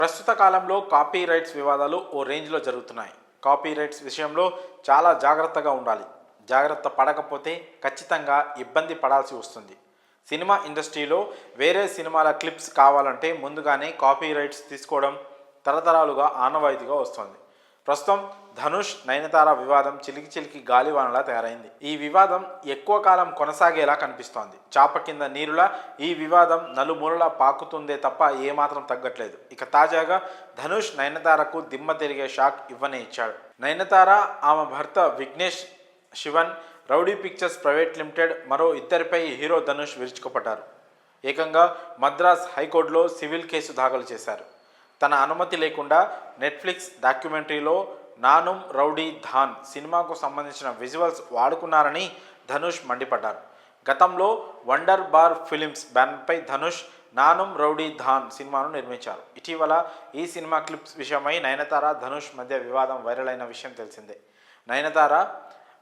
ప్రస్తుత కాలంలో copy rights వివాదాలు ఓ రేంజ్లో జరుగుతున్నాయి. కాపీ రైట్స్ విషయంలో చాలా జాగ్రత్తగా ఉండాలి. జాగ్రత్త పడకపోతే ఖచ్చితంగా ఇబ్బంది పడాల్సి వస్తుంది. సినిమా ఇండస్ట్రీలో వేరే సినిమాల క్లిప్స్ కావాలంటే ముందుగానే కాపీ రైట్స్ తీసుకోవడం తరతరాలుగా ఆనవాయితీగా వస్తుంది. ప్రస్తుతం ధనుష్ నయనతార వివాదం చిలికి గాలివానలా తయారైంది. ఈ వివాదం ఎక్కువ కాలం కొనసాగేలా కనిపిస్తోంది. చాప కింద నీరులా ఈ వివాదం నలుమూలలా పాకుతుందే తప్ప ఏమాత్రం తగ్గట్లేదు. ఇక తాజాగా ధనుష్ నయనతారకు దిమ్మ తిరిగే షాక్ ఇవ్వనే ఇచ్చాడు. నయనతార, ఆమె భర్త విఘ్నేష్ శివన్, రౌడీ పిక్చర్స్ ప్రైవేట్ లిమిటెడ్ మరో ఇద్దరిపై హీరో ధనుష్ విరుచుకుపడ్డారు. ఏకంగా మద్రాస్ హైకోర్టులో సివిల్ కేసు దాఖలు చేశారు. తన అనుమతి లేకుండా నెట్ఫ్లిక్స్ డాక్యుమెంటరీలో నానుమ్ రౌడీ ధాన్ సినిమాకు సంబంధించిన విజువల్స్ వాడుకున్నారని ధనుష్ మండిపడ్డారు. గతంలో వండర్ బార్ ఫిలిమ్స్ బ్యానర్పై ధనుష్ నానుమ్ రౌడీ ధాన్ సినిమాను నిర్మించారు. ఇటీవల ఈ సినిమా క్లిప్స్ విషయమై నయనతార, ధనుష్ మధ్య వివాదం వైరల్ అయిన విషయం తెలిసిందే. నయనతార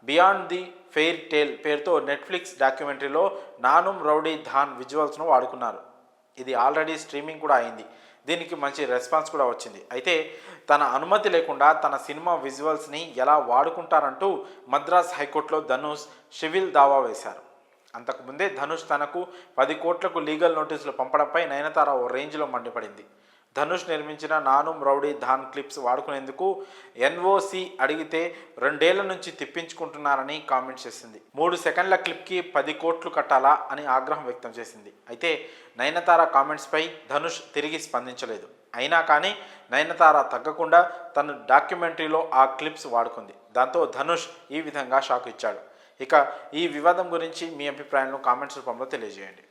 బియాండ్ ది ఫెయిర్ టేల్ పేరుతో నెట్ఫ్లిక్స్ డాక్యుమెంటరీలో నానుమ్ రౌడీ ధాన్ విజువల్స్ను వాడుకున్నారు. ఇది ఆల్రెడీ స్ట్రీమింగ్ కూడా అయింది. దీనికి మంచి రెస్పాన్స్ కూడా వచ్చింది. అయితే తన అనుమతి లేకుండా తన సినిమా విజువల్స్ని ఎలా వాడుకుంటారంటూ మద్రాస్ హైకోర్టులో ధనుష్ సివిల్ దావా వేశారు. అంతకుముందే ధనుష్ తనకు 10 కోట్లకు లీగల్ నోటీసులు పంపడంపై నయనతార ఓ రేంజ్లో మండిపడింది. ధనుష్ నిర్మించిన Naanum rowdy Dhaan clips వాడుకునేందుకు NOC అడిగితే 2 ఏళ్ల నుంచి తిప్పించుకుంటున్నారని కామెంట్ చేసింది. 3 సెకండ్ల క్లిప్కి 10 కోట్లు కట్టాలా అని ఆగ్రహం వ్యక్తం చేసింది. అయితే నయనతార కామెంట్స్పై ధనుష్ తిరిగి స్పందించలేదు. అయినా కానీ నయనతార తగ్గకుండా తన డాక్యుమెంటరీలో ఆ క్లిప్స్ వాడుకుంది. దాంతో ధనుష్ ఈ విధంగా షాక్ ఇచ్చాడు. ఇక ఈ వివాదం గురించి మీ అభిప్రాయాలను కామెంట్స్ రూపంలో తెలియజేయండి.